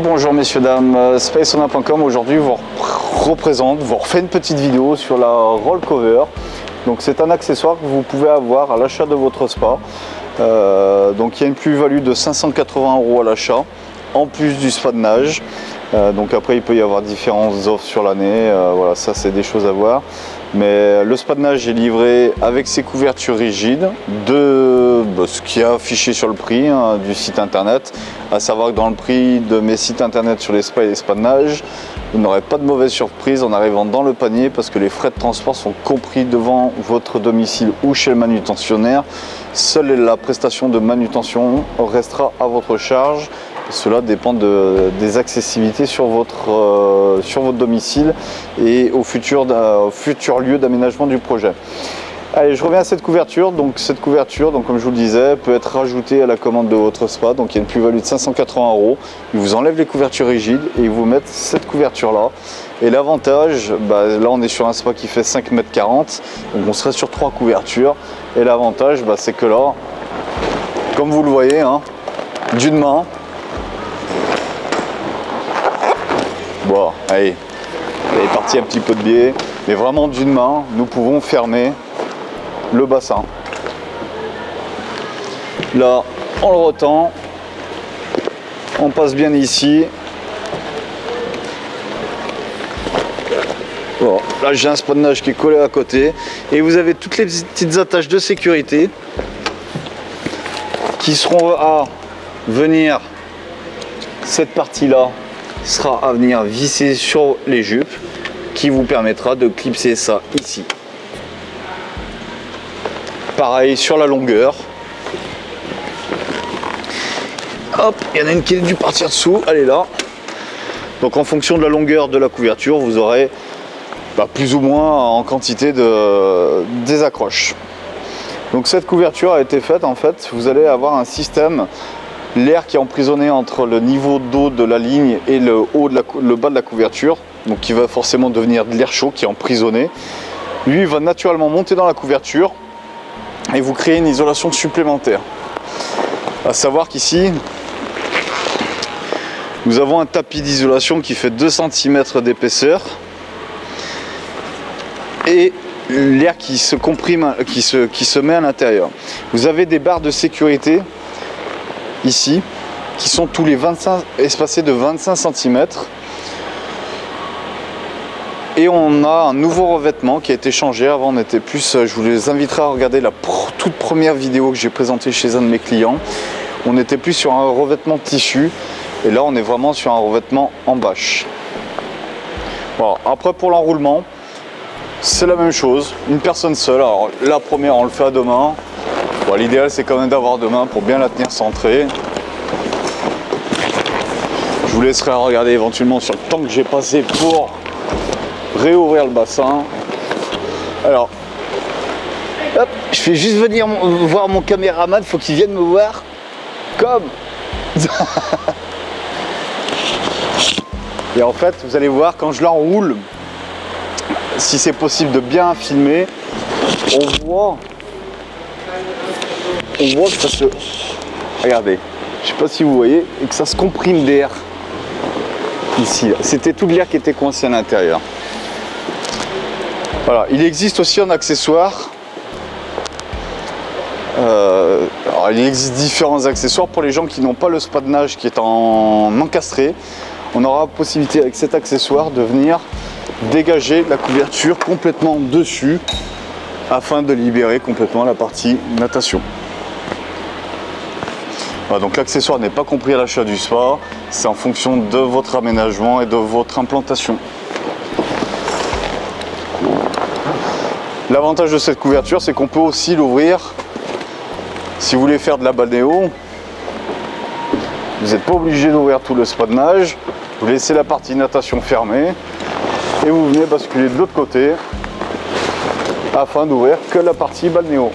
bonjour messieurs dames, spacesauna.com. Aujourd'hui vous refait une petite vidéo sur la roll cover. Donc c'est un accessoire que vous pouvez avoir à l'achat de votre spa. Donc il y a une plus-value de 580 € à l'achat, en plus du spa de nage. Donc après il peut y avoir différentes offres sur l'année, voilà, ça c'est des choses à voir. Mais le spa de nage est livré avec ses couvertures rigides, ce qui est affiché sur le prix du site internet. À savoir que dans le prix de mes sites internet sur les spas et les spas de nage, vous n'aurez pas de mauvaise surprise en arrivant dans le panier, parce que les frais de transport sont compris devant votre domicile ou chez le manutentionnaire. Seule la prestation de manutention restera à votre charge. Cela dépend des accessibilités sur votre domicile et au futur lieu d'aménagement du projet. Allez, je reviens à cette couverture. Donc cette couverture, comme je vous le disais, peut être rajoutée à la commande de votre spa. Donc il y a une plus-value de 580 €. Ils vous enlèvent les couvertures rigides et ils vous mettent cette couverture là. Et l'avantage, là on est sur un spa qui fait 5,40 m, donc on serait sur 3 couvertures. Et l'avantage, c'est que là, comme vous le voyez, d'une main. Bon, allez, il est parti un petit peu de biais, mais vraiment d'une main, nous pouvons fermer le bassin. Là, on le retend, on passe bien ici. Bon, là j'ai un spa de nage qui est collé à côté, et vous avez toutes les petites attaches de sécurité qui seront à venir, cette partie-là sera à venir visser sur les jupes, qui vous permettra de clipser ça ici. Pareil sur la longueur. Hop, il y en a une qui a dû partir dessous, elle est là. Donc en fonction de la longueur de la couverture, vous aurez plus ou moins en quantité des accroches. Donc cette couverture a été faite, en fait, vous allez avoir un système. L'air qui est emprisonné entre le niveau d'eau de la ligne et le bas de la couverture, donc qui va forcément devenir de l'air chaud qui est emprisonné, lui va naturellement monter dans la couverture et vous créer une isolation supplémentaire. À savoir qu'ici, nous avons un tapis d'isolation qui fait 2 cm d'épaisseur et l'air qui se comprime, qui se met à l'intérieur. Vous avez des barres de sécurité ici, qui sont tous les 25, espacés de 25 cm. Et on a un nouveau revêtement qui a été changé. Avant on était plus, je vous inviterai à regarder la toute première vidéo que j'ai présentée chez un de mes clients. On était plus sur un revêtement tissu, et là on est vraiment sur un revêtement en bâche. Voilà. Après pour l'enroulement, c'est la même chose, une personne seule. Alors la première on le fait à deux mains. Bon, l'idéal c'est quand même d'avoir deux mains pour bien la tenir centrée. Je vous laisserai regarder éventuellement sur le temps que j'ai passé pour réouvrir le bassin. Alors, hop, je fais juste venir voir mon caméraman, faut qu'il vienne me voir. Comme et en fait, vous allez voir quand je l'enroule, si c'est possible de bien filmer, on voit que ça se... Regardez, je sais pas si vous voyez, et que ça se comprime d'air. Ici, c'était tout l'air qui était coincé à l'intérieur. Voilà, il existe aussi un accessoire. Alors, il existe différents accessoires pour les gens qui n'ont pas le spa de nage qui est en encastré. On aura la possibilité avec cet accessoire de venir dégager la couverture complètement dessus afin de libérer complètement la partie natation. Voilà, donc l'accessoire n'est pas compris à l'achat du spa, c'est en fonction de votre aménagement et de votre implantation. L'avantage de cette couverture, c'est qu'on peut aussi l'ouvrir. Si vous voulez faire de la balnéo, vous n'êtes pas obligé d'ouvrir tout le spa de nage, vous laissez la partie natation fermée et vous venez basculer de l'autre côté afin d'ouvrir que la partie balnéo.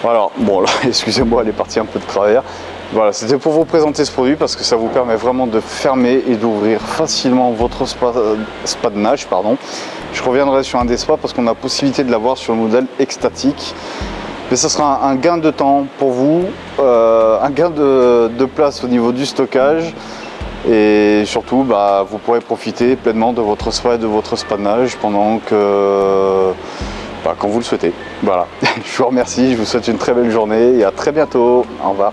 Voilà, bon là, excusez-moi, elle est partie un peu de travers. Voilà, c'était pour vous présenter ce produit parce que ça vous permet vraiment de fermer et d'ouvrir facilement votre spa de nage, Je reviendrai sur un des spas parce qu'on a la possibilité de l'avoir sur le modèle Extatic. Mais ça sera un gain de temps pour vous, un gain de place au niveau du stockage. Et surtout, vous pourrez profiter pleinement de votre spa et de votre spa de nage pendant que, quand vous le souhaitez. Voilà, je vous remercie, je vous souhaite une très belle journée et à très bientôt. Au revoir.